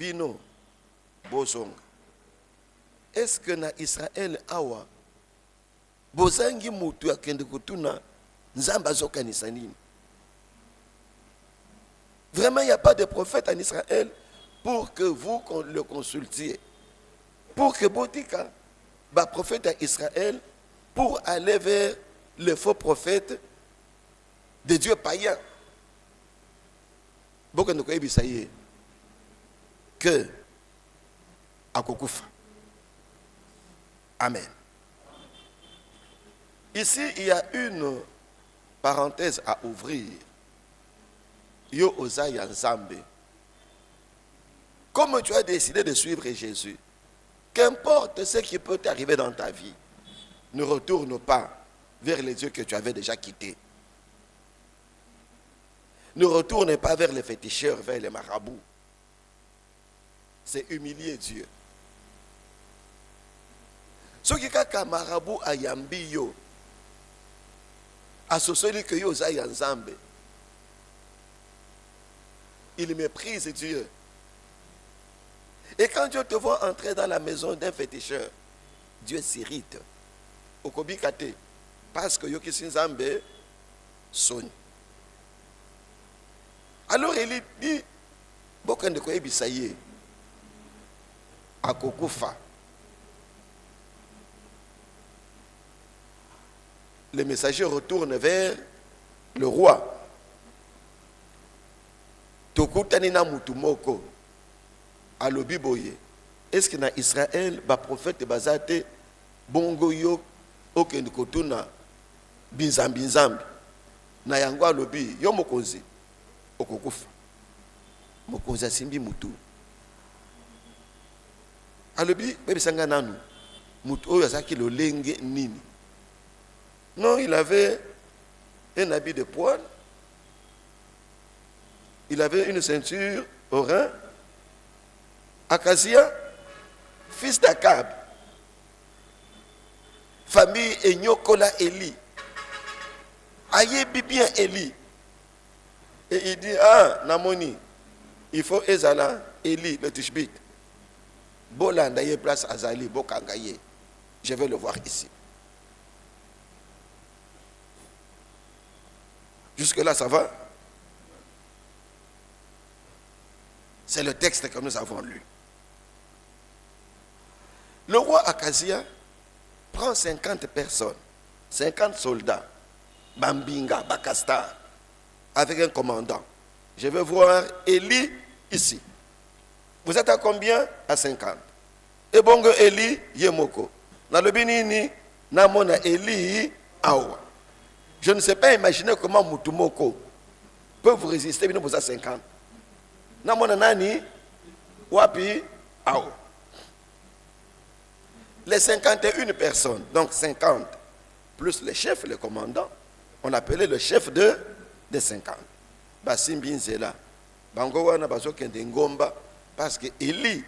bino bozonga. Est-ce que na Israël awa bozangi mutu akende kutuna nzamba azokanisa nini? Vraiment, il n'y a pas de prophète en Israël pour que vous le consultiez. Pour que Botika, prophète à Israël, pour aller vers le faux prophète de Dieu païen. Beaucoup de gens que Akokufa. Amen. Ici, il y a une parenthèse à ouvrir. Yo Osaya Nzambe. Comme tu as décidé de suivre Jésus, qu'importe ce qui peut t'arriver dans ta vie, ne retourne pas vers les dieux que tu avais déjà quittés. Ne retourne pas vers les féticheurs, vers les marabouts. C'est humilier Dieu. Ce qui est marabout à Yambi yo, à ce celui que yo Osaya Nzambe, il méprise Dieu. Et quand Dieu te voit entrer dans la maison d'un féticheur, Dieu s'irrite. Okobikate. Parce que Yoki Nzambe sonne. Alors il dit, Bokande Koye Bisaye, Akokufa. Le messager retourne vers le roi. Tokutani na mutumoko alobi boye. Est-ce que na Israël ba prophète bazate bongo yo okende kotuna binzambi na yango alobi yo mokonzi okokufa. Mokonzi asimbi mutu. Alobi bebisanga nanu mutu oyo azaki lolenge nini. Non, il avait un habit de poil. Il avait une ceinture au rein. Akazia, fils d'Akab, famille Enyokola Eli, ayebi bien Eli. Et il dit, ah, Namoni, il faut Ezala, Eli, le Tishbit. Bolanda ye place Azali, Bokangaye. Je vais le voir ici. Jusque-là, ça va? C'est le texte que nous avons lu. Le roi Akazia prend 50 personnes, 50 soldats, Bambinga, Bakasta, avec un commandant. Je vais voir Eli ici. Vous êtes à combien? À 50. Et bongo Eli Yemoko. Dans le Bénini, Namona Eli Awa. Je ne sais pas imaginer comment Mutumoko peut vous résister, mais vous avez 50. Namona Nani, Wapi, Ao. Les 51 personnes, donc 50, plus le chef, le commandant, on appelait le chef de 50. Bassim Binzela. Bangowana Bazo Kendengomba, parce que Eli,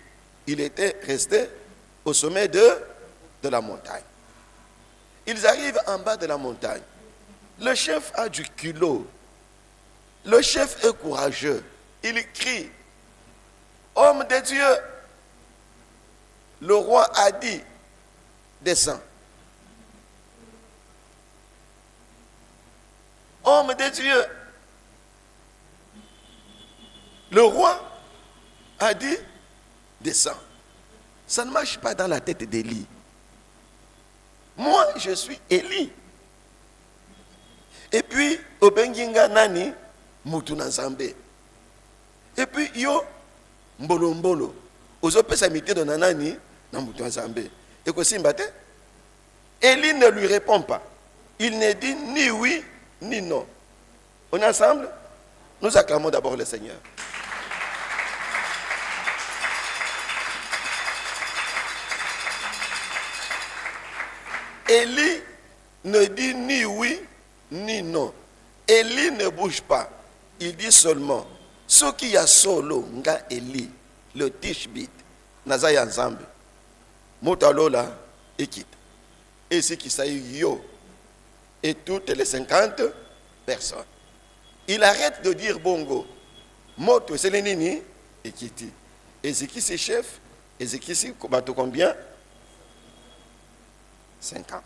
il était resté au sommet de la montagne. Ils arrivent en bas de la montagne. Le chef a du culot. Le chef est courageux. Il crie, homme de Dieu, le roi a dit, descends. Homme de Dieu, le roi a dit, descends. Ça ne marche pas dans la tête d'Élie. Moi, je suis Élie. Et puis, Obenginga Nani, Mutuna Zambe. Et puis, yo, Mbolo Mbolo. Aux opés samité de Nanani, dans Mutuna Zambe. Et que Simbate, Élie ne lui répond pas. Il ne dit ni oui, ni non. On est ensemble? Nous acclamons d'abord le Seigneur. Élie ne dit ni oui, ni non. Élie ne bouge pas. Il dit seulement, ce qui a solo, nga Élie, le Tishbit, Nazaya Nzambe, Motalola, et quitte. Et ce qui s'est yo, et toutes les 50 personnes. Il arrête de dire bongo. Moto, c'est les nini, et quitte. Ezekisi chef, Ezekisi bateau combien? 50.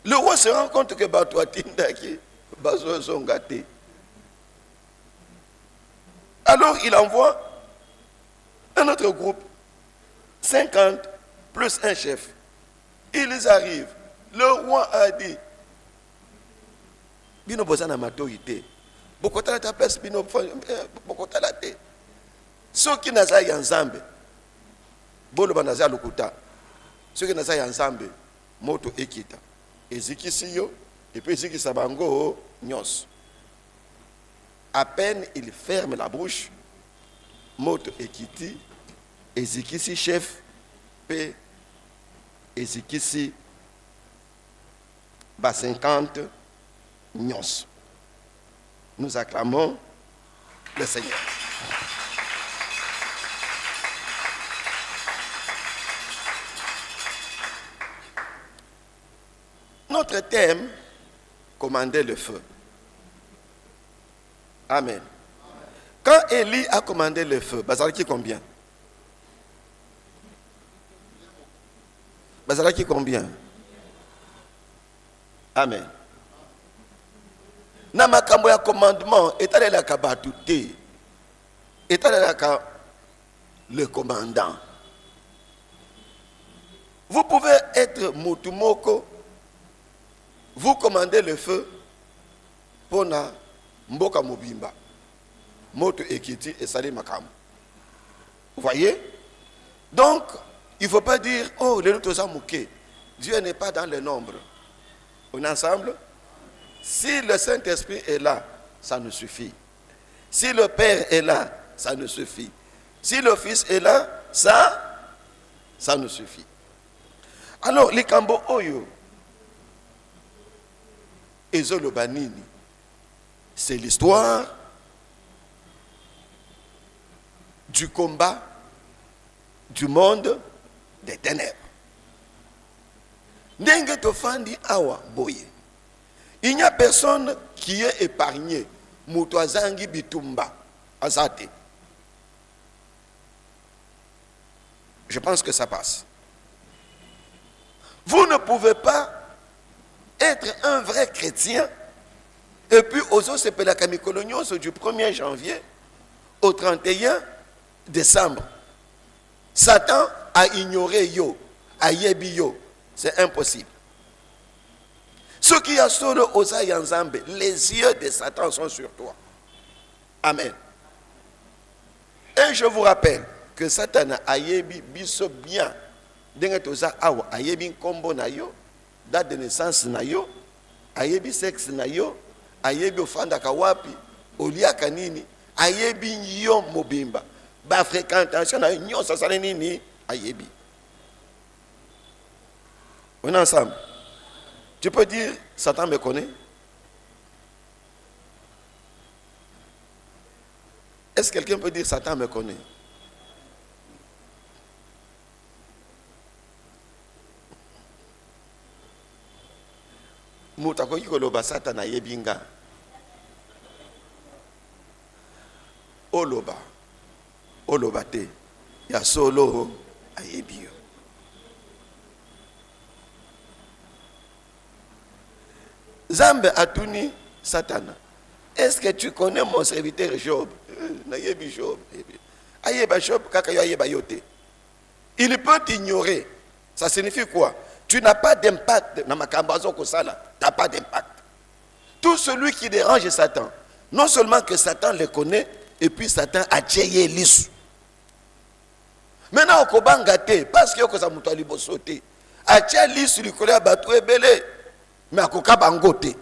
Le roi se rend compte que bateau atindaki, bateau sont gâtés. Alors il envoie un autre groupe, 50 plus un chef. Ils arrivent. Le roi a dit, bino bozana matoïté. Bokota ta pes bino bokota la te. Ceux qui naza yanzambe. Bolo banaza lokuta. Ceux qui naza yanzambe moto ekita. Ezikisi yo et puis ezikisa bango nyos. À peine il ferme la bouche, moto ekiti, ezikisi chef pe ezikisi ba 50 nyos. Nous acclamons le Seigneur. Notre thème, commander le feu. Amen. Quand Élie a commandé le feu, Bazalaki combien? Bazalaki combien? Amen. Na makambo ya commandement, etalelaka batu te. Etalelaka le commandant. Vous pouvez être mutumoko, vous commandez le feu pour na mboka mobimba. Moto ekiti et sali makambo. Vous voyez? Donc, il ne faut pas dire, oh, les autres ont mouqué. Dieu n'est pas dans le nombre. On est ensemble? Si le Saint-Esprit est là, ça nous suffit. Si le Père est là, ça nous suffit. Si le Fils est là, ça nous suffit. Alors, les Kambo Oyo, Ezolo Banini, c'est l'histoire du combat du monde des ténèbres. Ndenge tofandi awa boye. Il n'y a personne qui est épargné. Mutuazangi bitumba azate. Je pense que ça passe. Vous ne pouvez pas être un vrai chrétien et puis aux autres coloniaux du 1er janvier au 31 décembre. Satan a ignoré yo, a yebi yo. C'est impossible. Ceux qui a solo osa yanzambe, les yeux de Satan sont sur toi. Amen. Et je vous rappelle que Satan a yebi biso bien. Dengue toza awa a yebi kombo na yo, date de naissance na yo, a yebi sexe na yo, a yebi ofanda kawapi, olia kanini, a yebi yo mobimba. Ba fréquentation na yo sa sale nini a yebi. On est ensemble. Tu peux dire, Satan me connaît? Est-ce que quelqu'un peut dire, Satan me connaît? Moutakoki koloba Satan a yebinga. Oloba. Oloba te. Ya solo a yebio. Zambe atuni Satan. Est-ce que tu connais mon serviteur Job? Nayebi Job. Ayeba Job kaka yo ayeba yote. Il peut t'ignorer. Ça signifie quoi? Tu n'as pas d'impact dans ma kambazo kosala. Tu n'as pas d'impact. Tout celui qui dérange Satan, non seulement que Satan le connaît, et puis Satan a tcheye lisu. Maintenant, au kobangate, parce que yo muto alibosote, a tcheye lisu likole abatu ebele. Mais à Bangote.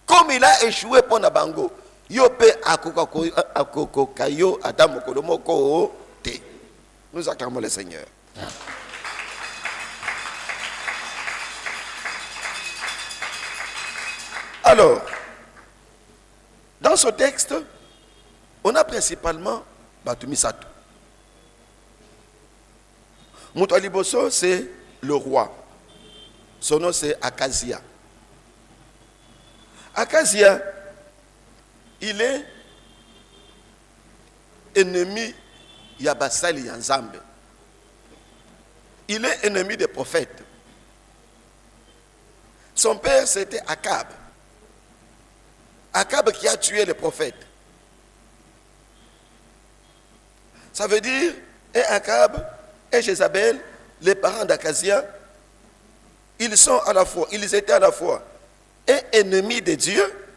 Comme il a échoué pour na bango, yope akoko kayo Adam kolomoko te. Nous acclamons le Seigneur. Alors, dans ce texte, on a principalement Batumisato. Moutaliboso, c'est le roi. Son nom c'est Akazia. Akazia, il est ennemi Yabasali Yanzambe. Il est ennemi des prophètes. Son père, c'était Akab. Akab qui a tué les prophètes. Ça veut dire, et Akab et Jézabel, les parents d'Akazia, ils étaient à la fois et ennemis de Dieu,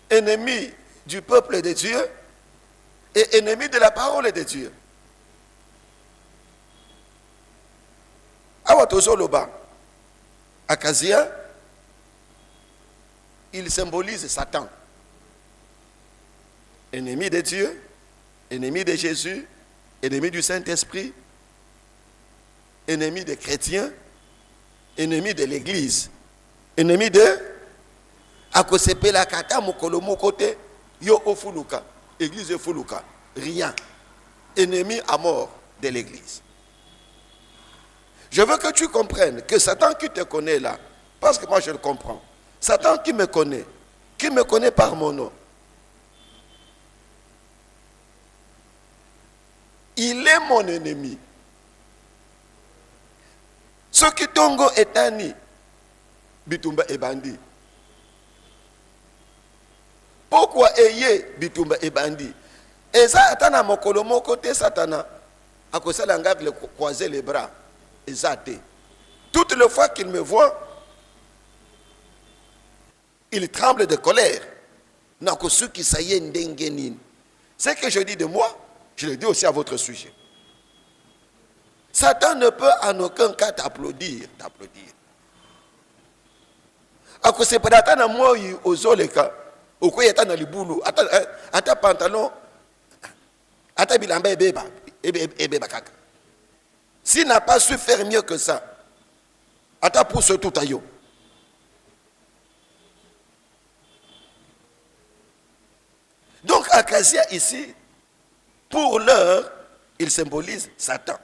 ennemis du peuple de Dieu et ennemis de la parole de Dieu. Awatozoloba, Akazia, il symbolise Satan. Ennemi de Dieu, ennemi de Jésus, ennemi du Saint-Esprit, ennemi des chrétiens, ennemi de l'Église, ennemi de Akosepela kata mokolo mokote yo ofuluka, Église ofuluka, rien. Ennemi à mort de l'Église. Je veux que tu comprennes que Satan qui te connaît là, parce que moi je le comprends, Satan qui me connaît par mon nom, il est mon ennemi. Ce qui tongo etani, bitumba ebandi. Pourquoi eye bitumba ebandi? Et ça, atana mokolo mokote satana, à cause de le croiser les bras, et toutes les fois qu'il me voit, il tremble de colère. Ce que je dis de moi, je le dis aussi à votre sujet. Satan ne peut en aucun cas t'applaudir. À cause de ça, moi, aux oleka, au quoi est dans le boulot, à ta pantalon, à ta bilamba et kaka. S'il n'a pas su faire mieux que ça, à ta pousse tout à yo. Donc, Akazia ici, pour l'heure, il symbolise Satan.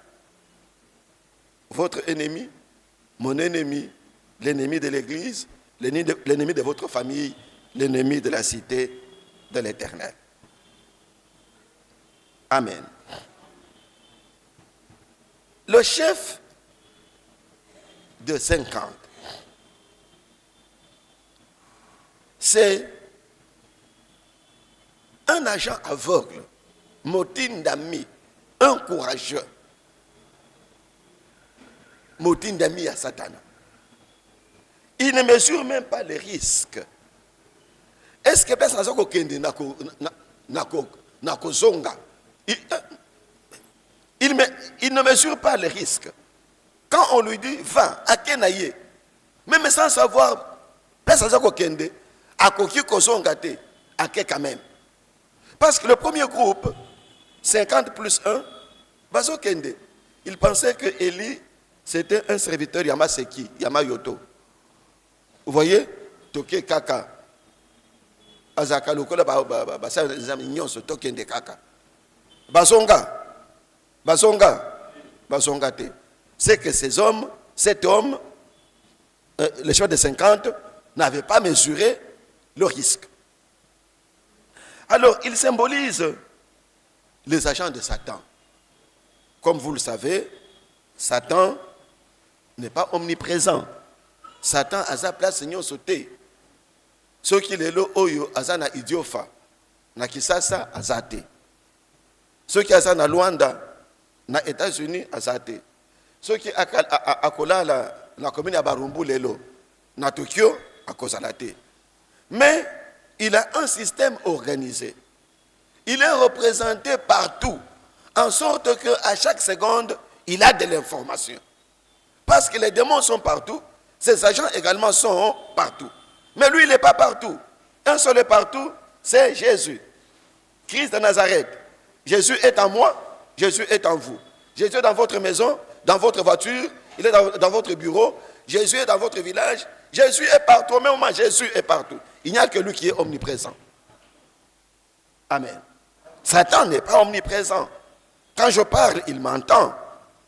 Votre ennemi, mon ennemi, l'ennemi de l'Église, l'ennemi de votre famille, l'ennemi de la cité de l'Éternel. Amen. Le chef de 50, c'est un agent aveugle, motin d'ami, un courageux, motin d'ami à Satan. Il ne mesure même pas les risques. Est-ce que personne n'a kende nako zonga? Il ne mesure pas les risques. Quand on lui dit va à Kenaye, même sans savoir, personne n'a kende à koki kozonga te à quand même. Parce que le premier groupe, 50 plus 1, Bazo Kende, il pensait que Élie, c'était un serviteur Yamaseki, Yamayoto. Vous voyez? Toke Kaka. Azaka Lokola Basa Zamignon se Tokende Kaka. Bazonga te. C'est que cet homme, les choix de 50, n'avait pas mesuré le risque. Alors, il symbolise les agents de Satan. Comme vous le savez, Satan n'est pas omniprésent. Satan a sa place Seigneur sauté. Ce qui est là, oyo azana idiofa, na kisasa azate. Ce qui a na Luanda, na États-Unis azate. Ce qui a kola la commune à Barumbu lelo, na Tokyo a kozalate. Mais il a un système organisé. Il est représenté partout, en sorte qu'à chaque seconde, il a de l'information. Parce que les démons sont partout, ses agents également sont partout. Mais lui, il n'est pas partout. Un seul est partout, c'est Jésus. Christ de Nazareth. Jésus est en moi, Jésus est en vous. Jésus est dans votre maison, dans votre voiture, il est dans votre bureau, Jésus est dans votre village, Jésus est partout, au même moment, Jésus est partout. Il n'y a que lui qui est omniprésent. Amen. Satan n'est pas omniprésent. Quand je parle, il m'entend.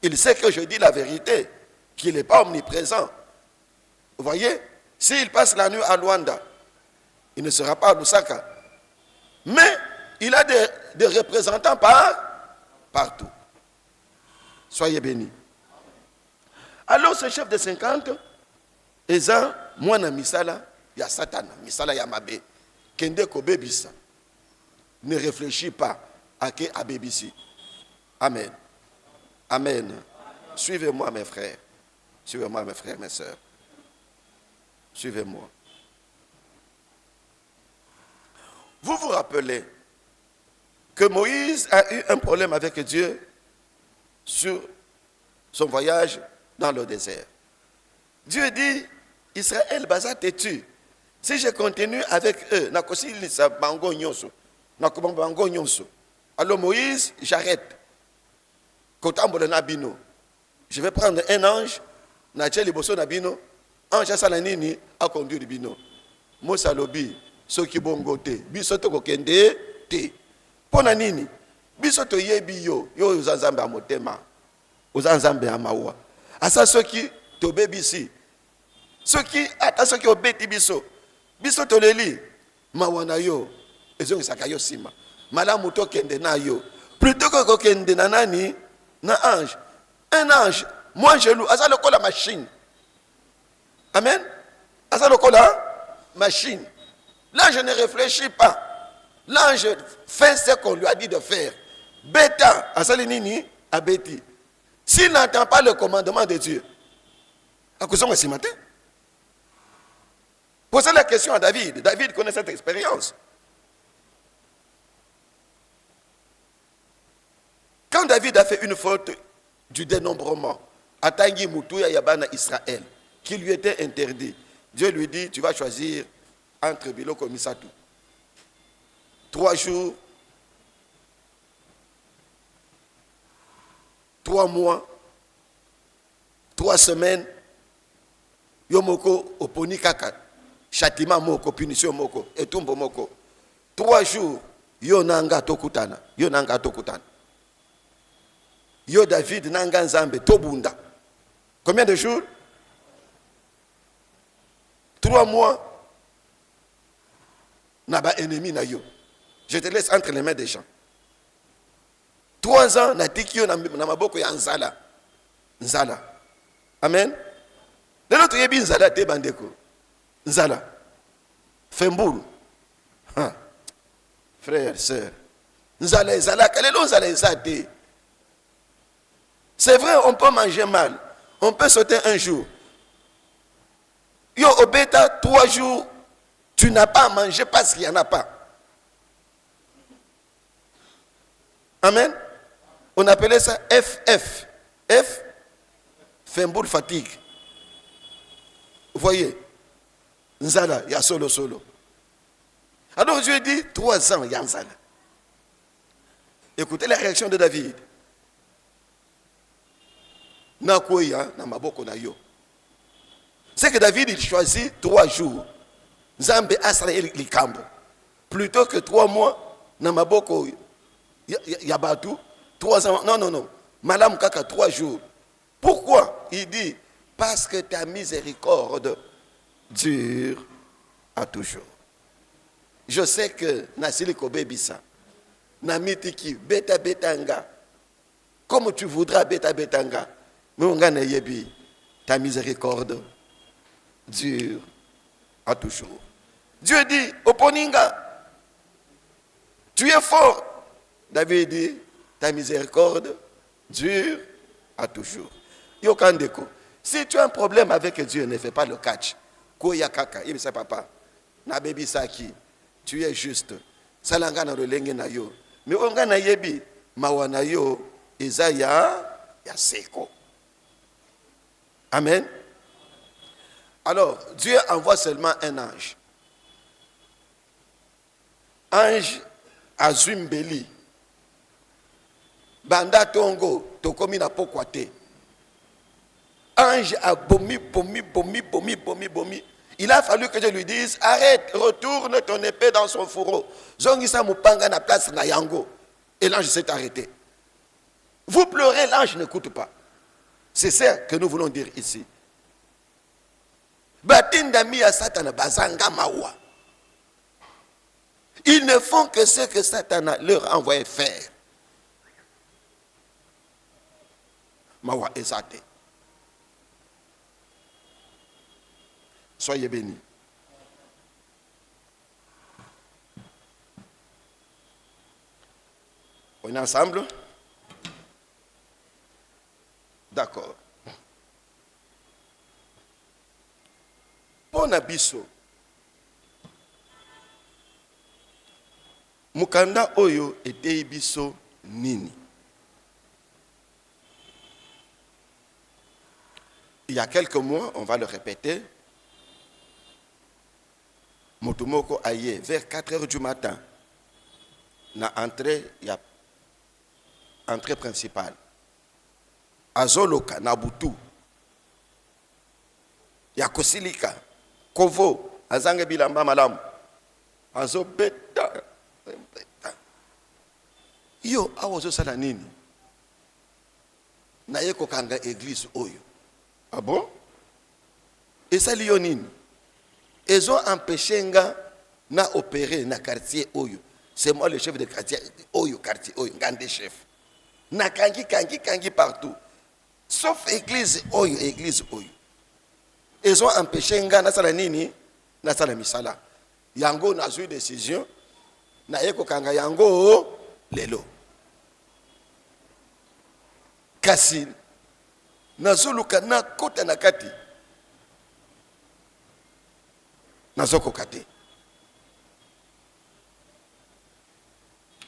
Il sait que je dis la vérité, qu'il n'est pas omniprésent. Vous voyez, s'il passe la nuit à Luanda, il ne sera pas à Lusaka. Mais il a des représentants partout. Soyez bénis. Alors ce chef de 50, Eza, moi na misala, ya Satan, misala ya mabe, kende ko bebisa. Ne réfléchis pas à qui a bébissi. Amen. Amen. Suivez-moi mes frères. Suivez-moi mes frères, mes sœurs. Suivez-moi. Vous vous rappelez que Moïse a eu un problème avec Dieu sur son voyage dans le désert. Dieu dit, Israël, baza têtu. Si je continue avec eux, alors Moïse, j'arrête. Je vais prendre un ange, ange salanini a conduit le bino. Moussa lobi, ceux qui bongo te, bisoto kokende te. Pona nini, bisoto yebi yo uzanzambe a motema, uzanzambe a mawa. Asa ceux qui te bébisi, ceux qui obéti biso, bisoto leli, mawana yo, ezongi sakayo sima. Malamu to kende na yo. Plutôt que kokende na nani, na ange. Un ange, moi je loue, asa loko la machine. Amen. Asa loko la machine. L'ange ne réfléchit pas. L'ange fait ce qu'on lui a dit de faire. Bêta, asa nini, abeti. S'il n'entend pas le commandement de Dieu, à cause de ce matin, posez la question à David. David connaît cette expérience. Quand David a fait une faute du dénombrement, à Tangi Moutouya Yabana Israël, qui lui était interdit, Dieu lui dit, tu vas choisir entre Biloko et Misatou. 3 jours, 3 mois, 3 semaines, Yomoko oponi kaka, châtiment moko, punition moko, etumbo moko. 3 jours, Yonanga tokutana, Yonanga tokutana. Yo David nanga nzambe tobunda. Combien de jours? 3 mois. Naba ennemi na yo. Je te laisse entre les mains des gens. 3 ans na tikio na maboko ya nzala. Nzala. Amen. De l'autre yebi nzala te bandeko. Nzala. Fembulu. Frère, sœur. Nzala nzala kalelo nzala nzate. C'est vrai, on peut manger mal. On peut sauter un jour. Yo obéta 3 jours, tu n'as pas à manger parce qu'il n'y en a pas. Amen. On appelait ça FF. F, Femboul fatigue. Vous voyez, Nzala, il y a solo. Alors Dieu dit 3 ans, il y a Nzala. Écoutez la réaction de David. C'est que David il choisit 3 jours. Nzambe asra likambo. Plutôt que 3 mois, namaboko yabatu. 3 ans. Non. Malam kaka 3 jours. Pourquoi? Il dit, parce que ta miséricorde dure à toujours. Je sais que Nasili Kobebisa, Namitiki, Betanga, comme tu voudras, Betanga. Mais ta miséricorde dure à toujours. Dieu dit, Oponinga, tu es fort. David dit, ta miséricorde dure à toujours. Yokandeko, si tu as un problème avec Dieu, ne fais pas le catch. Koya kaka, il sait papa. Na baby saki, tu es juste. Salanga na relenge na yo. Mais onga na yebi, mawana yo, Isaiah, ya seko. Amen. Alors, Dieu envoie seulement un ange. Ange Azumbeli. Banda Tongo, Tokomi na Pokwate. Ange a bomi. Il a fallu que je lui dise, arrête, retourne ton épée dans son fourreau. Zongisa Mupanga na place na yango. Et l'ange s'est arrêté. Vous pleurez, l'ange n'écoute pas. C'est ça que nous voulons dire ici. Batindami ya Satan bazanga mawa. Ils ne font que ce que Satan leur a envoyé faire. Mawa Ezate. Soyez bénis. On est ensemble? D'accord. Pona biso. Mukanda oyo ete biso nini. Il y a quelques mois, on va le répéter, Motomoko aye vers 4 heures du matin, na entrée, il y a entrée principale. Azoloka, Nabutu, ya Kosilika, Kovo, Azange Bilamba Malam, Azobeta. Yo, awazo sala nini? Na yeko kanga église oyo. Ah bon? Et ça liyo nini? Ils ont empêché nga na opérer na quartier oyo. C'est moi le chef de quartier oyo, ngande chef. Na kangi partout. Sauf église oyo. Ils ont empêché nga na sala nini? Na sala misala. Yango na zui décision. Na yeko kanga yango lelo. Kasi nazoluka na kota na kati. Nazoko kate.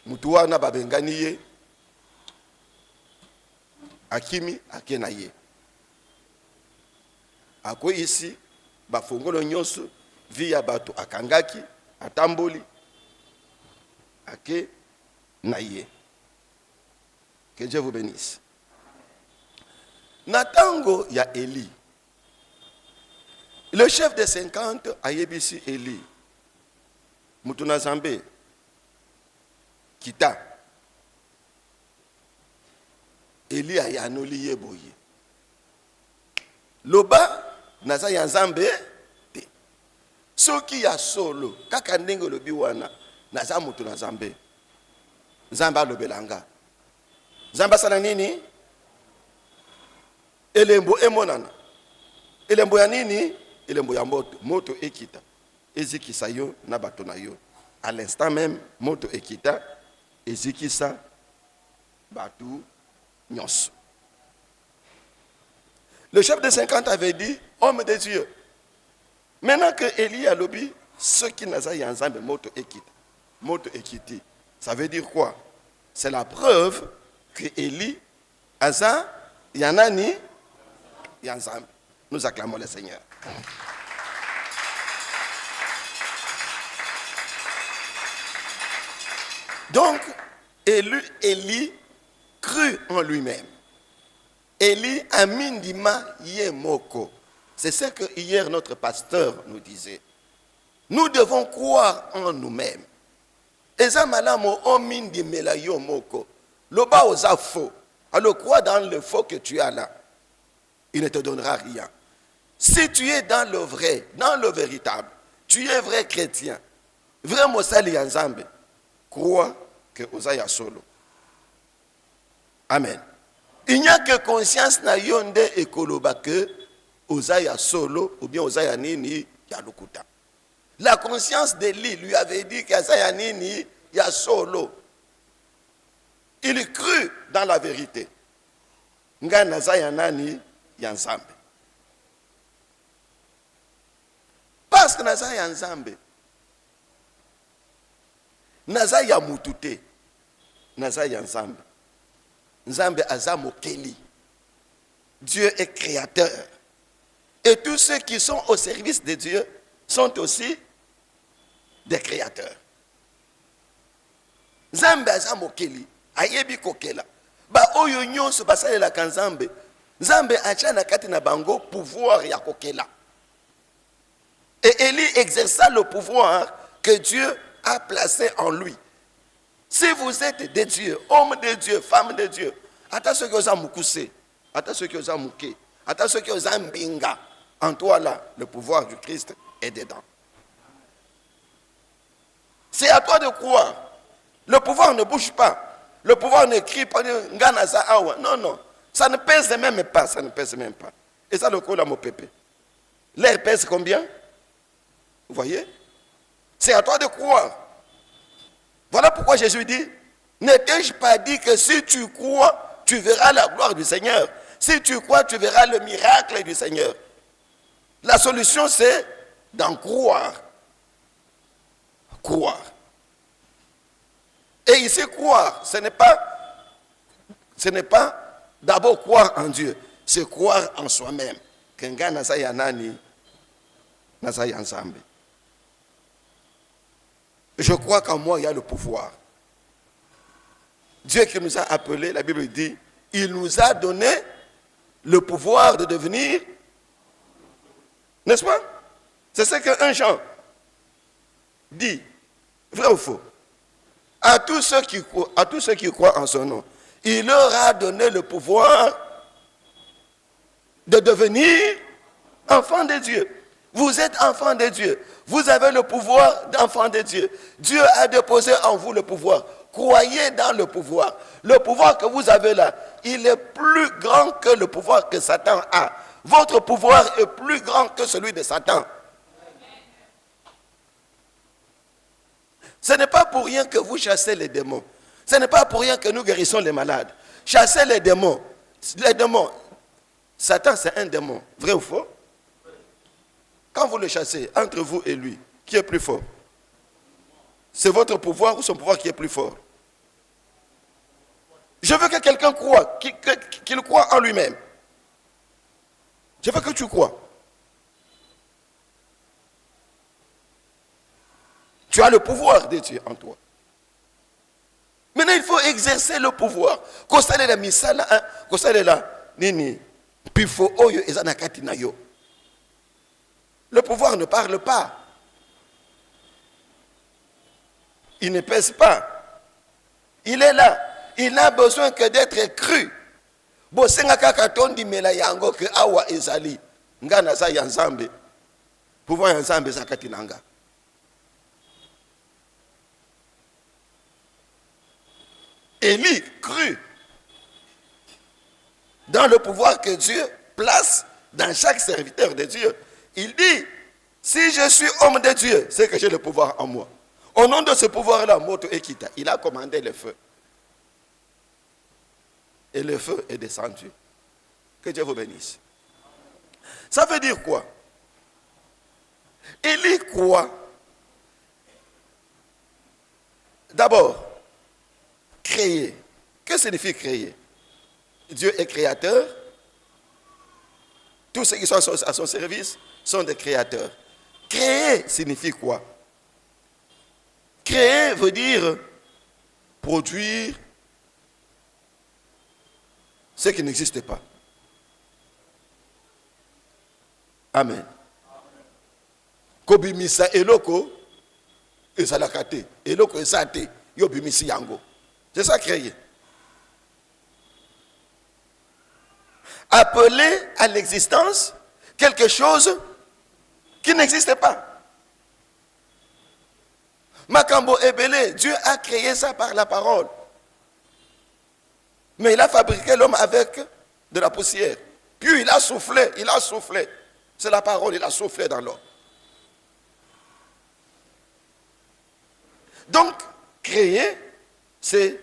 Mutu wana babengani ye. Akimi akena ye. Ako isi bafongolo nyonso via bato akangaki atamboli ake na ye. Que Dieu vous bénisse. Natango ya Eli. Le chef des 50 a yebisi Eli. Mutuna Zambe. Kita. Eli a yanoli yeboye. Loba naza ya Nzambe te. Soki ya solo kaka ndenge lobi wana naza mutuna Zambe. Nzamba lobelanga. Nzamba sana nini? Elembo emonana. Elembo ya nini? Elembo ya moto. Moto ekita. Ezikisa yo na bato na yo. À l'instant même, moto ekita. Ezikisa batu nyonso. Le chef de 50 avait dit, homme de Dieu. Maintenant que Eli a lobby, ceux qui n'ont pas ensemble, moto ekita. Moto ekiti. Ça veut dire quoi? C'est la preuve que Eli, Aza, Yanani, Yanzam. Nous acclamons le Seigneur. Donc, Eli crut en lui-même. Eli amindima yemoko. C'est ce que hier notre pasteur nous disait. Nous devons croire en nous-mêmes. Eza malamo omindimela yomoko. Loba oza faux. Alors crois dans le faux que tu as là. Il ne te donnera rien. Si tu es dans le vrai, dans le véritable, tu es vrai chrétien, vrai mosali yanzambe, crois que Osaya solo. Amen. Il n'y a que conscience na yonde et koloba que Osaya solo ou bien Osaya nini yalukuta. La conscience d'Élie lui avait dit qu'Osaya nini ya solo. Il crut dans la vérité. Ngana zaya nani yanzambe. Parce que naza yanzambe. Naza ya mutute. Naza yanzambe. Nzambe azamo keli. Dieu est créateur. Et tous ceux qui sont au service de Dieu sont aussi des créateurs. Nzambe azamo keli. Ayebi kokela. Ba oyo nyonso basalela kanzambe. Nzambe achana kati na bango pouvoir ya kokela. Et Élie exerça le pouvoir que Dieu a placé en lui. Si vous êtes des dieux, hommes de Dieu, femmes de Dieu, ata ceux qui osent moukousse, ata ceux qui osent mouké, ata ceux qui osent mbinga, en toi là, le pouvoir du Christ est dedans. C'est à toi de croire. Le pouvoir ne bouge pas. Le pouvoir ne crie pas. Non, non. Ça ne pèse même pas. Ça ne pèse même pas. Et ça, le coup, là, mon pépé. L'air pèse combien? Vous voyez? C'est à toi de croire. Voilà pourquoi Jésus dit, ne t'ai-je pas dit que si tu crois, tu verras la gloire du Seigneur. Si tu crois, tu verras le miracle du Seigneur. La solution, c'est d'en croire. Croire. Et ici, croire, ce n'est pas d'abord croire en Dieu, c'est croire en soi-même. Je crois qu'en moi, il y a le pouvoir. Dieu qui nous a appelés, la Bible dit, il nous a donné le pouvoir de devenir, n'est-ce pas? C'est ce qu'un Jean dit, vrai ou faux? À tous ceux qui croient en son nom, il leur a donné le pouvoir de devenir enfants de Dieu. Vous êtes enfants de Dieu. Vous avez le pouvoir d'enfants de Dieu. Dieu a déposé en vous le pouvoir. Croyez dans le pouvoir. Le pouvoir que vous avez là, il est plus grand que le pouvoir que Satan a. Votre pouvoir est plus grand que celui de Satan. Ce n'est pas pour rien que vous chassez les démons. Ce n'est pas pour rien que nous guérissons les malades. Chassez les démons. Les démons. Satan, c'est un démon. Vrai ou faux? Quand vous le chassez, entre vous et lui, qui est plus fort? C'est votre pouvoir ou son pouvoir qui est plus fort? Je veux que quelqu'un croie, qu'il croie en lui-même. Je veux que tu crois. Tu as le pouvoir de Dieu en toi. Maintenant, il faut exercer le pouvoir. Le pouvoir ne parle pas. Il ne pèse pas. Il est là. Il n'a besoin que d'être cru. Pouvoir ensemble zakatinanga. Élie crut dans le pouvoir que Dieu place dans chaque serviteur de Dieu. Il dit, si je suis homme de Dieu, c'est que j'ai le pouvoir en moi. Au nom de ce pouvoir-là, Moto Ekita, il a commandé le feu. Et le feu est descendu. Que Dieu vous bénisse. Ça veut dire quoi? Élie croit. D'abord, créer. Que signifie créer? Dieu est créateur. Tous ceux qui sont à son service sont des créateurs. Créer signifie quoi? Créer veut dire produire ce qui n'existe pas. Amen. Kobimisa eloko ezalakate. Eloko ezate yobimisi yango. C'est ça créer. Appeler à l'existence quelque chose qui n'existe pas. Makambo Ebele, Dieu a créé ça par la parole. Mais il a fabriqué l'homme avec de la poussière. Puis il a soufflé. C'est la parole, il a soufflé dans l'homme. Donc, créer, c'est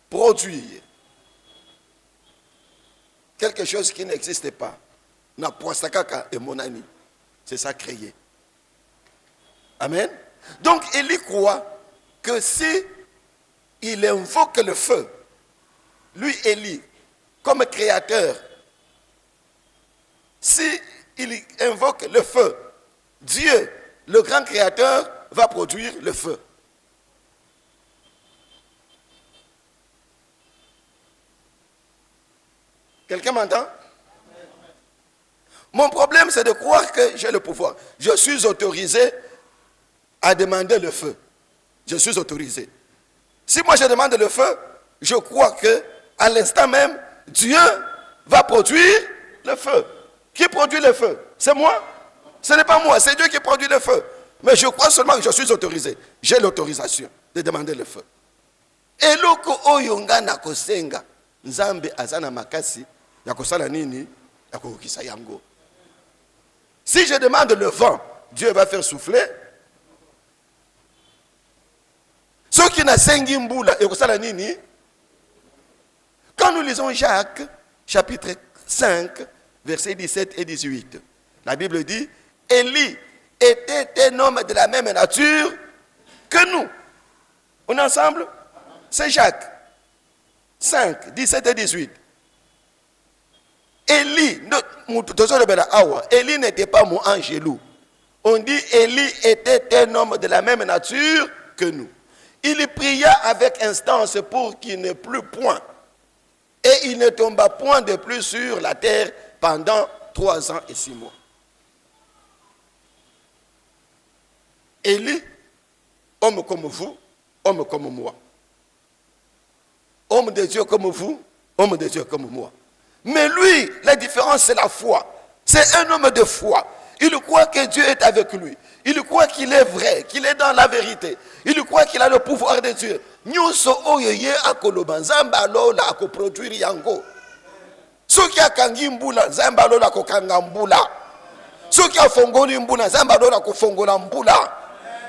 produire quelque chose qui n'existe pas. Na poisakaka et monani. C'est ça créer. Amen. Donc, Élie croit que si il invoque le feu, lui, Élie, comme créateur, si il invoque le feu, Dieu, le grand créateur, va produire le feu. Quelqu'un m'entend? Mon problème, c'est de croire que j'ai le pouvoir. Je suis autorisé à demander le feu. Je suis autorisé. Si moi je demande le feu, je crois que à l'instant même, Dieu va produire le feu. Qui produit le feu? C'est moi? Ce n'est pas moi, c'est Dieu qui produit le feu. Mais je crois seulement que je suis autorisé. J'ai l'autorisation de demander le feu. Et loko oyonga na kosenga, nzambe azana makasi, ya kosala nini, ya kokisa yango. Si je demande le vent, Dieu va faire souffler. Ceux qui n'a sengi mbula, et kosala nini. Quand nous lisons Jacques, chapitre 5, versets 17 et 18, la Bible dit, Élie était un homme de la même nature que nous. On est ensemble? C'est Jacques 5, 17 et 18. Élie n'était pas mon angélou. On dit Élie était un homme de la même nature que nous. Il pria avec instance pour qu'il ne plût point. Et il ne tomba point de plus sur la terre pendant 3 ans et 6 mois. Élie, homme comme vous, homme comme moi. Homme de Dieu comme vous, homme de Dieu comme moi. Mais lui, la différence, c'est la foi. C'est un homme de foi. Il croit que Dieu est avec lui. Il croit qu'il est vrai, qu'il est dans la vérité. Il croit qu'il a le pouvoir de Dieu. Nyonso oyoye akoloba nzamba lola akoproduire yango. Soki akangi mbula nzamba lola akokanga mbula. Soki afongoli mbula nzamba lola akofongola mbula.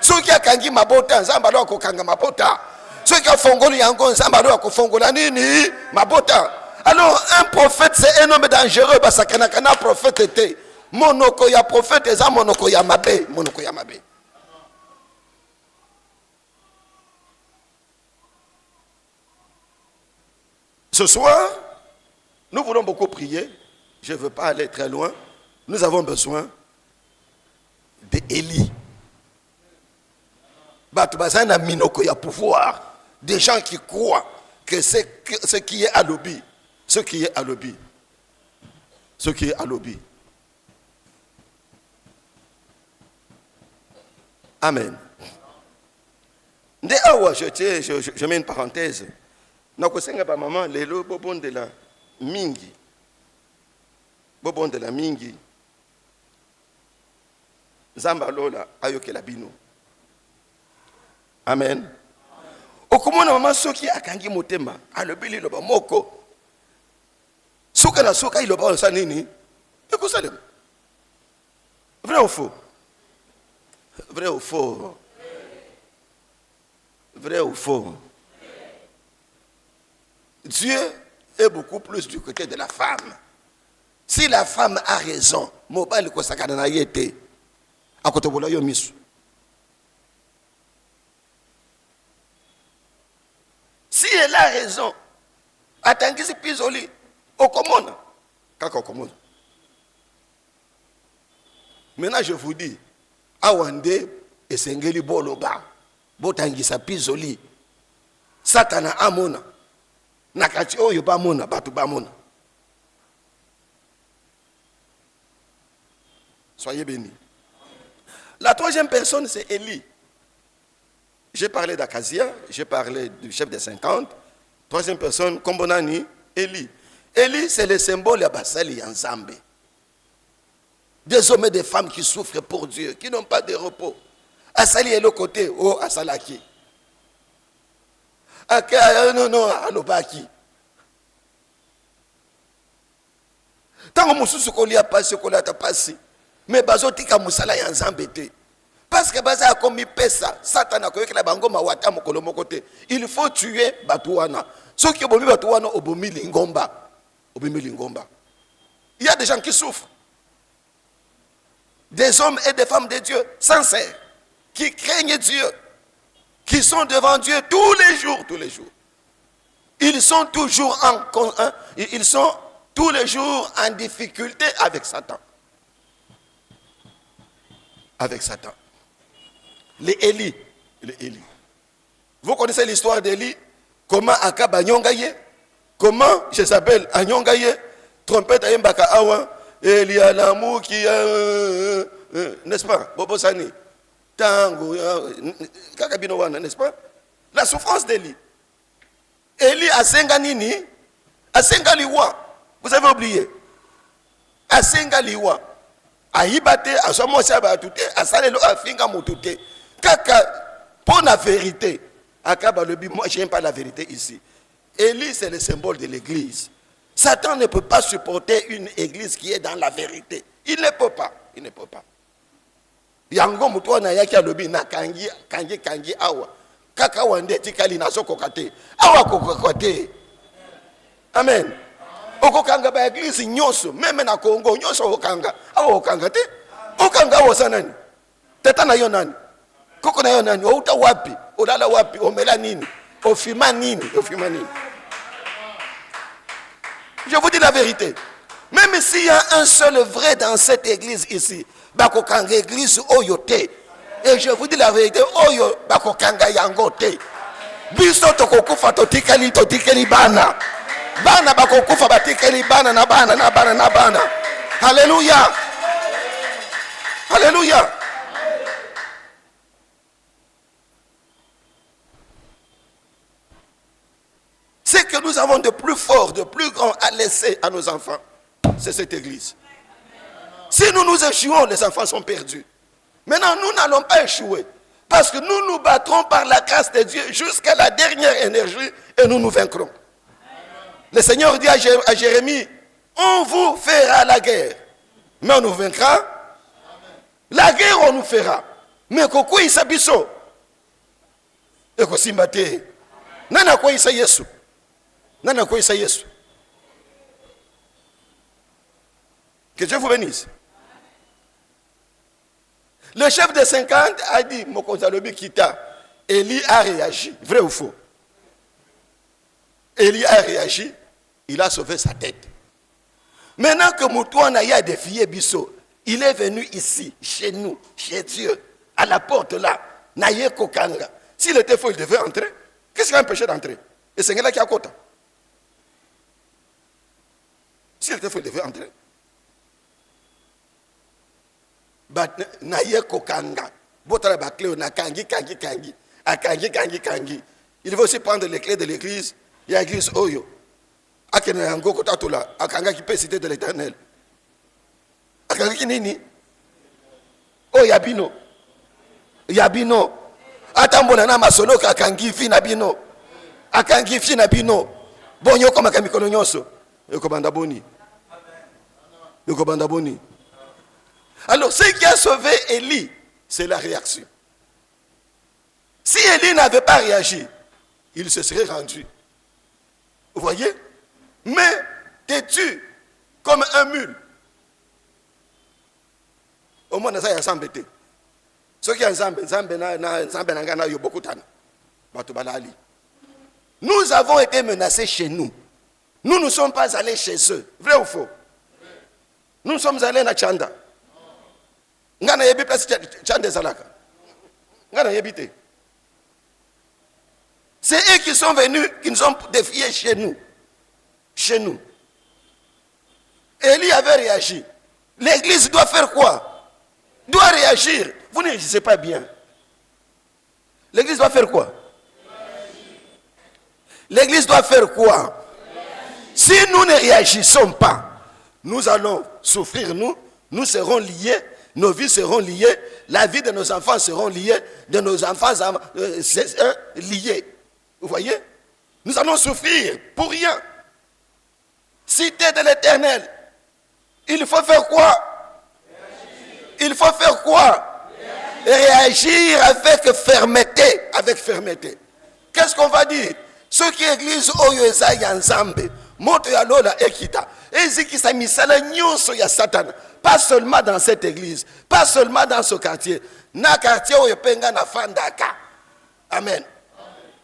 Soki akangi mabota nzamba lola akokanga mabota. Soki afongoli yango nzamba lola akofongola nini mabota. Alors un prophète c'est un homme dangereux parce que prophète était. Monoko ya prophète eza monoko ya mabe, monoko ya mabe. Ce soir, nous voulons beaucoup prier. Je ne veux pas aller très loin. Nous avons besoin d'Élie. Batubazana minoko ya pouvoir. Des gens qui croient que ce qui est à l'obi, ce qui est à l'obi, ce qui est à l'obi. Amen. Je mets une parenthèse. Nakosenga ba maman lelo bobon de la mingi. Bobon de la mingi. Zamba lola ayoke la bino. Amen. Okomona maman soki akangi motema, alobili loba moko. Soka na soka iloba sa nini? Ekosalem. Vrai ou faux? Vrai ou faux? Vrai ou faux? Dieu est beaucoup plus du côté de la femme. Si la femme a raison, si elle a raison, attendez si pisoli au commande. Maintenant je vous dis, Awande et Sengeli Boloba, Botangisa pisoli, Satana Amona. Nakati oyo bamona batu bamona. Soyez bénis. La troisième personne c'est Élie. J'ai parlé d'Akazia, j'ai parlé du chef des 50. Troisième personne, Kombonani, Élie. Élie c'est le symbole de Basali Nzambe. Des hommes et des femmes qui souffrent pour Dieu, qui n'ont pas de repos. Asali est le côté, oh Asalaki. Non, alobaki. Tant mususu kolia pasi kolia ta pasi. Mais bazotika musala ya nzambe te. Parce que baza komi pesa, Satan koyekela bango mawata mokolo mokote. Il faut tuer batuana. Ceux qui obomi batuana obomi lingomba. Obomi lingomba. Il y a des gens qui souffrent. Des hommes et des femmes de Dieu sincères qui craignent Dieu, qui sont devant Dieu tous les jours. Ils sont toujours ils sont tous les jours en difficulté avec Satan. Avec Satan. Les Élie. Vous connaissez l'histoire d'Élie? Comment Akab a nyongaye? Comment je s'appelle a nyongaye? Trompette a yembaka awa. Élie a l'amour qui a... n'est-ce pas? Bobo Sani. Tango. Kakabino wana, n'est-ce pas? La souffrance d'Élie. Élie a Senganini, a Sengaliwa. Vous avez oublié. A Sengaliwa. ayiba te azwa mwasi ya bato te asalelo afinga motu te kaka pour la vérité akaba lobi moi j'aime pas la vérité ici. Élie c'est le symbole de l'église. Satan ne peut pas supporter une église qui est dans la vérité. Il ne peut pas. Il ne peut pas. Yango mutu na yaki alobi na kangi awa kaka wande tikali na soko kate awa kokokate. Amen. Okokanga ba église nyonso même na Congo nyonso okanga awa okanga te okanga awa sanani teta na yo nani koko na yo nani outa wapi olala wapi omela nini ofima nini. Je vous dis la vérité. Même s'il y a un seul vrai dans cette église ici, bakokanga église oyote. Et je vous dis la vérité, oyo bakokanga yangote. Biso tokokufa totikeli bana. Bana bakokufa batikeli bana na bana. Alléluia. Alléluia. Ce que nous avons de plus fort, de plus grand à laisser à nos enfants, c'est cette église. Si nous nous échouons, les enfants sont perdus. Maintenant, nous n'allons pas échouer. Parce que nous nous battrons par la grâce de Dieu jusqu'à la dernière énergie et nous nous vaincrons. Le Seigneur dit à Jérémie, on vous fera la guerre, mais on nous vaincra. La guerre, on nous fera. Mais pourquoi il s'habille? Et qu'on s'y battait. Nana quoi il s'habille? Nana quoi il s'habille? Que Dieu vous bénisse. Le chef de 50 a dit, Mokonzalobi Kita, Élie a réagi. Vrai ou faux? Élie a réagi, il a sauvé sa tête. Maintenant que Moutouana a défié Bisso, il est venu ici, chez nous, chez Dieu, à la porte là, Naye Kokanga. S'il était faux, il devait entrer. Qu'est-ce qui va empêcher d'entrer? Et c'est là qui a quota. S'il était faux, il devait entrer. Naye Kokanga. Botala bakle na kangi. Il va aussi prendre les clés de l'église. Il y a l'église Oyo. Akene yango kotatula. Akanga qui peut citer de l'Éternel. Akanga qui nini? Oh Yabino. Atambona na masolo akangi fi na bino. Akangi fi na bino. Bonyo koma kamikono nyonso. Yokobanda boni. Alors, ce qui a sauvé Élie, c'est la réaction. Si Élie n'avait pas réagi, il se serait rendu. Vous voyez? Mais têtu comme un mule. Au moins, ça y a s'embêté. Ceux qui ont nous avons été menacés chez nous. Nous ne sommes pas allés chez eux. Vrai ou faux? Nous sommes allés à Tchanda. Ngana yebi place Tchanda Zalaka. Ngana yebite. C'est eux qui sont venus, qui nous ont défiés chez nous. Chez nous. Élie avait réagi. L'église doit faire quoi? Doit réagir. Vous ne réagissez pas bien. L'église doit faire quoi? L'église doit faire quoi? Si nous ne réagissons pas, nous allons souffrir, nous serons liés, nos vies seront liées, la vie de nos enfants seront liées, de nos enfants liés. Vous voyez? Nous allons souffrir pour rien. Cité de l'Éternel. Il faut faire quoi? Il faut faire quoi? Réagir avec fermeté. Avec fermeté. Qu'est-ce qu'on va dire? Ceux qui église oyo eza ya nzambe, moto ya lola ekita, ezikisa misala nyonso ya Satan, pas seulement dans cette église, pas seulement dans ce quartier, na quartier oyo penga na fandaka. Amen.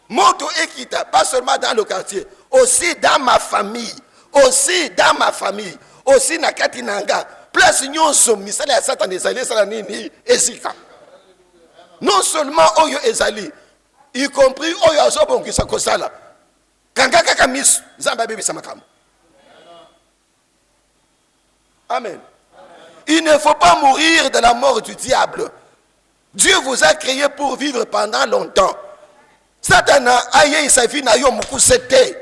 Moto ekita, pas seulement dans le quartier, aussi dans ma famille, aussi na katinanga, place nyonso misala ya Satan ezali sala nini ezika. Non seulement oyo ezali, y compris oyo azobongisa kosala kanga kaka misu nzambe abebisa makambo. Amen. Il ne faut pas mourir de la mort du diable. Dieu vous a créé pour vivre pendant longtemps. Satana aye sa vie na yo mukusete.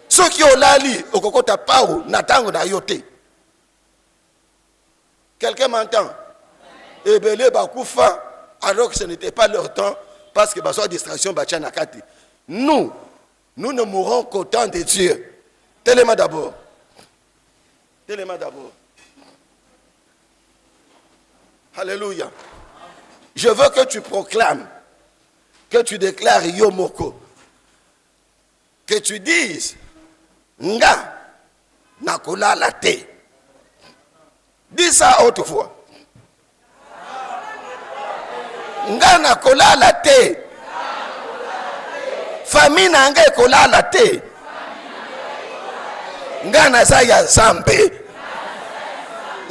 Soki olali okokota pao na tango na yote. Quelqu'un m'entend? Et belé bakoufa, alors que ce n'était pas leur temps, parce que baso distraction bacha nakati. Nous ne mourrons qu'au temps de Dieu. Téléma d'abord. Téléma d'abord. Alléluia. Je veux que tu proclames, que tu déclares Yomoko, que tu dises Nga Nakola Late. Dis ça autrefois. Nga Nakola Late. Famille Nanga Kola Late. Nga Nazaya Zambe.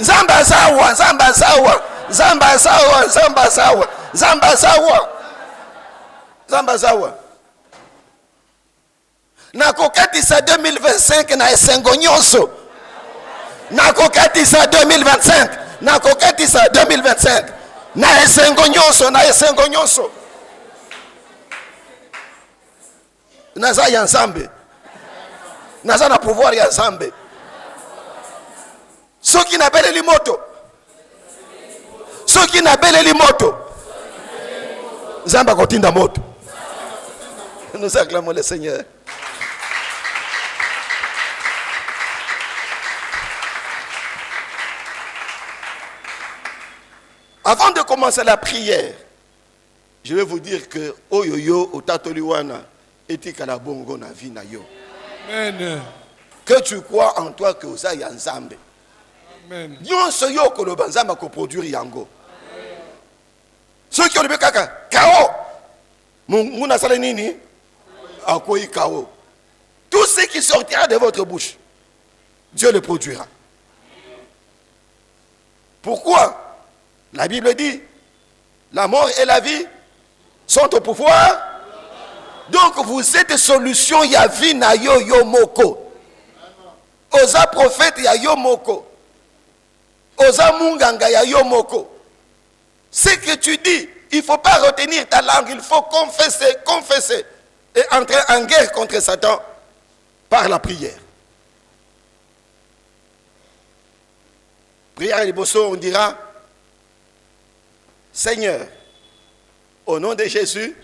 Zamba Zawa, Zamba Zawa. Zamba Zawa, Zamba Zawa, Zamba Zawa, Zamba Zawa. Nakokatisa 2025 na esengo nyonso. Nakokatisa 2025. Nakokatisa 2025. Na esengo nyonso, na esengo nyonso. Naza ya Nzambe. Naza na pouvoir ya Nzambe. Soki na beleli moto. Ceux qui n'appellent moto, Zamba continue moto. Nous acclamons le Seigneur. Avant de commencer la prière, je vais vous dire que Oyoyo Otatoliwana etikala bongo na vie na yo. Amen. Que tu crois en toi que oza ya Nzambe. Amen. Nyonso yo koloba Nzamba ko produire yango. Ceux qui ont le kaka KO. Muna sala nini? Akoyi KO. Tout ce qui sortira de votre bouche, Dieu le produira. Pourquoi? La Bible dit, la mort et la vie sont au pouvoir. Donc vous êtes solution ya vie na yo yo moko. Oza prophète ya yo moko. Oza munganga ya yo moko. Ce que tu dis, il ne faut pas retenir ta langue, il faut confesser, confesser et entrer en guerre contre Satan par la prière. Prière à Liboso, on dira, Seigneur, au nom de Jésus,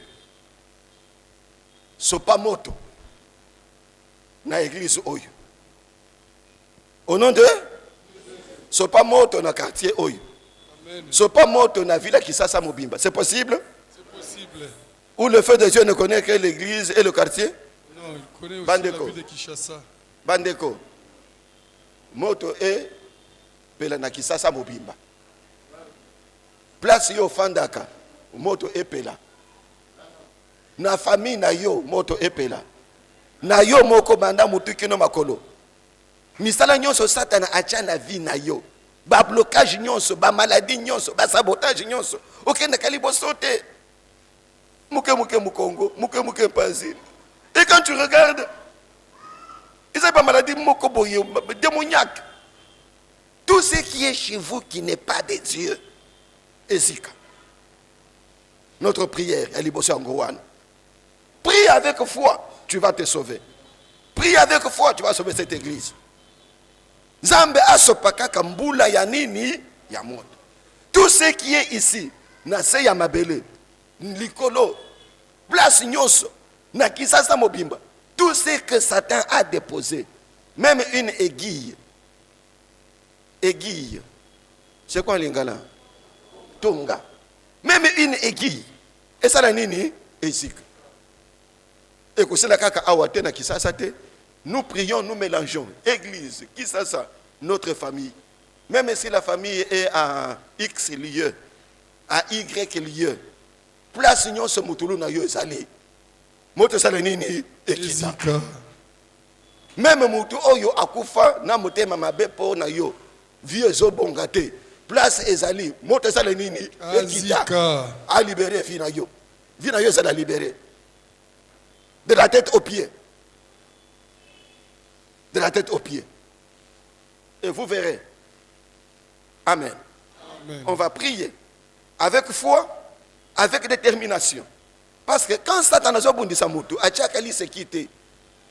Sopamoto, na église Oyo. Au nom de Sopamoto na quartier Oyo. Sopamoto na ville Kisasa Mobimba. C'est possible? C'est possible. Où le feu de Dieu ne connaît que l'église et le quartier? Non, il connaît aussi Bandeko. La ville de Kinshasa. Bandeko. Moto et Pela na Kisasa Mobimba. Place yo Fandaka. Moto et Pela. Na famille na yo moto et Pela. Na yo moko banda mutu kino makolo. Misala nyonso Satan acha na vie na yo. Ba blocage nyonso, ba maladie nyonso, ba sabotage nyonso. Okende kalibo sauter. Muke mukongo, muke mpanzi. Et quand tu regardes, ils ont pas maladie moko boye, démoniaque. Tout ce qui est chez vous qui n'est pas de Dieu, Ezika. Notre prière, elle est bossée en Gouane. Prie avec foi, tu vas te sauver. Prie avec foi, tu vas sauver cette église. Zambe asopaka kambula ya nini ya moto. Tout ce qui est ici, na se ya mabele, likolo, place nyonso, na Kisasa Mobimba, tout ce que Satan a déposé, même une aiguille, c'est quoi lingala? Tonga, même une aiguille, et ça la nini, Ezika. Et que c'est la kaka awate na Kisasa te. Nous prions, nous mélangeons. Église, qui ça, notre famille. Même si la famille est à X lieu, à Y lieu, place nous ce moutoulou na yo ezali. Moto salenini ekisa. Même moutou oyo akufa na motema mabe po na yo. Vieux zo bongate. Place ezali. Moto salenini ekita. A libérer fi na yo. Vi na yo ça la libérer. De la tête aux pieds. De la tête aux pieds. Et vous verrez. Amen. Amen. On va prier avec foi, avec détermination. Parce que quand Satan a besoin de sa moto, à Tchakali se quitte.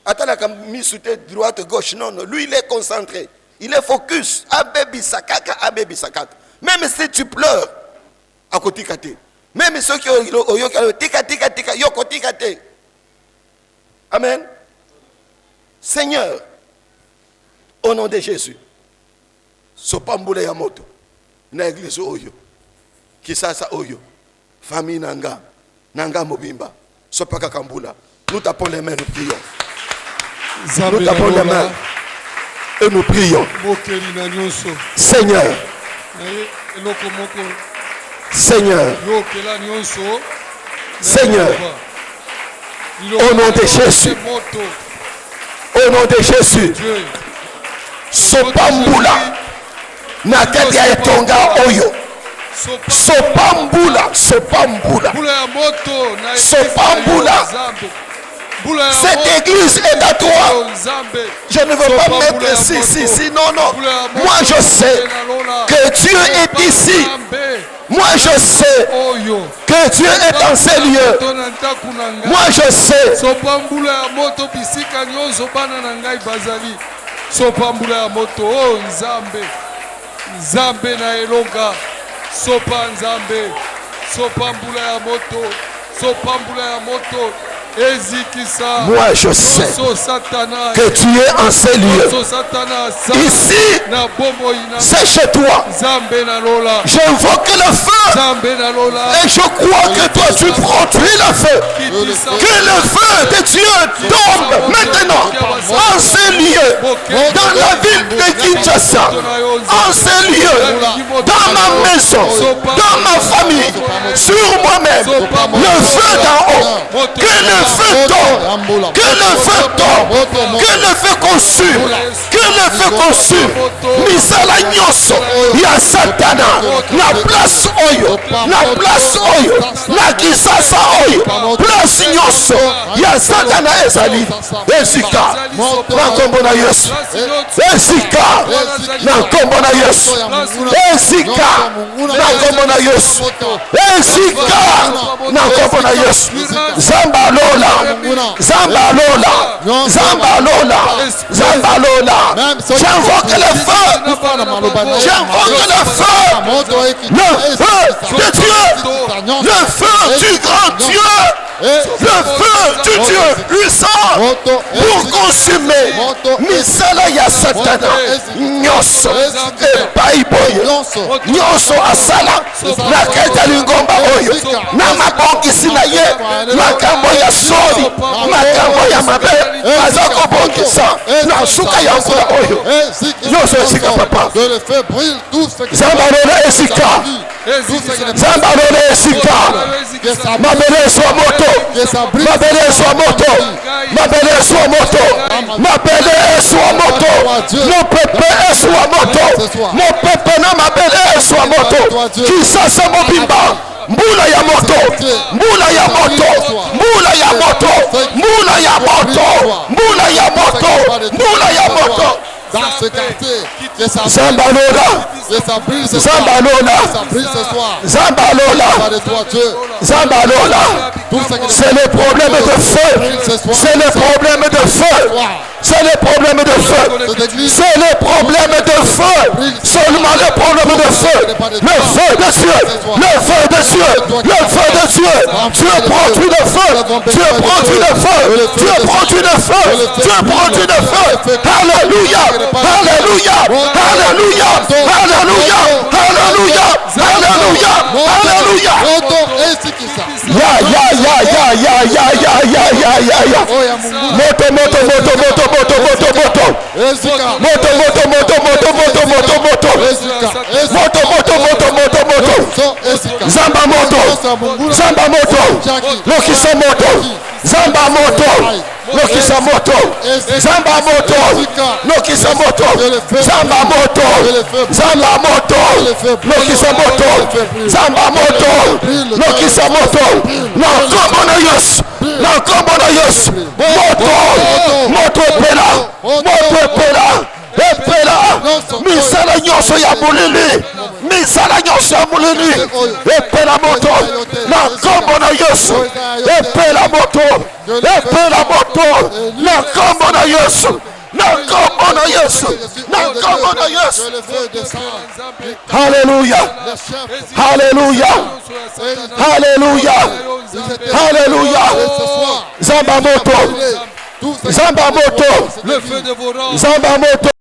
Atalaka mis sous tête droite, gauche. Non, non. Lui, il est concentré. Il est focus. Abebi sakaka, abebi sakaka. Même si tu pleures, à côté kate. Même ceux qui ont tika tika tika yoko tika te. Amen. Seigneur, au nom de Jésus, sopambula ya moto na église oyo, kisasa oyo, famille nanga mobimba, sopaka kambula. Nous tapons les mains, nous prions. Nous tapons les mains et nous prions. Seigneur, Seigneur, Seigneur, au nom de Jésus, au nom de Jésus, sopambula na kati ya etonga oyo, sopambula, sopambula, sopambula. Cette église est à toi. Je ne veux pas mettre si, non. Moi je sais que Dieu est ici. Moi je sais que Dieu est dans ces lieux. Moi je sais. Moi je sais que tu es en ces lieux. Ici, c'est chez toi. J'invoque le feu. Et je crois que toi tu produis le feu. Que le feu de Dieu tombe maintenant en ces lieux. Dans la ville de Kinshasa. En ces lieux. Dans ma maison. Dans ma famille. Sur moi-même. Le feu d'en haut. Que le feu tombe, que le feu tombe, que le feu consume, que le feu consume. Misala nyoso, ya satana, la place oyo, la kisasa oyo, place nyoso, ya satana ezali, esika, na kombo na Yesu, esika, na kombo na Yesu, esika, na kombo na Yesu, esika, na kombo na Yesu, Zamba Lola, Zamba Lola, Zamba Lola, Zamba Lola. J'invoque le feu. J'invoque le feu. Le feu de Dieu. Le feu du grand Dieu. Le feu du Dieu puissant pour consumer misala ya satana nyoso epai boyo nyoso asala na keta lingomba oyo na mabongisi na ye makambo ya sori makambo ya mabe azako bongisa na suka ya nkula oyo nyoso esika papa Zambalona esika Zambalona esika mabele so moto mabele so moto mabele so moto mabele so moto mon peuple est sur moto mon peuple na mabele so moto kisasa mobimba mbula ya moto mbula ya moto mbula ya moto mbula ya moto mbula ya moto mbula ya moto dans ce quartier, que ça Zambalola, brille ce soir. Zambalola, Zambalola. C'est le problème de feu. C'est le problème de feu. C'est le problème de feu. C'est le problème de feu. Seulement le problème de feu. Le feu de Dieu. Le feu de Dieu. Le feu de Dieu. Dieu produit le feu. Dieu produit le feu. Dieu produit le feu. Dieu produit le feu. Alléluia. Alléluia. Alléluia. Alléluia. Alléluia. Alléluia. Alléluia. Moto, moto, moto, moto, moto, moto, moto. Moto, moto, moto, moto, moto, moto, moto. Moto, moto, moto, moto, moto. Zamba moto. Zamba moto. Lokisa moto. Zamba moto. Lokisa moto. Zamba moto. Lokisa moto. Zamba moto. Zamba moto. Lokisa moto. Zamba moto. Lokisa moto. Na kombo na Yesu. Na kombo na Yesu. Moto. Moto pela. Moto pela. Epela. Misala nyonso ya mulili. Misala nyonso ya mulili. Epela moto. Na kombo na Yesu. Epela moto. Epela moto. Na kombo na Yesu. Na kombo na Yesu. Na nkombo na Yesu. Que le feu descende. Alléluia. Les chefs. Alléluia. Alléluia. Alléluia. Ce soir. Zamba moto. Tous ces Zamba moto. Le feu de vos rangs. Zamba moto.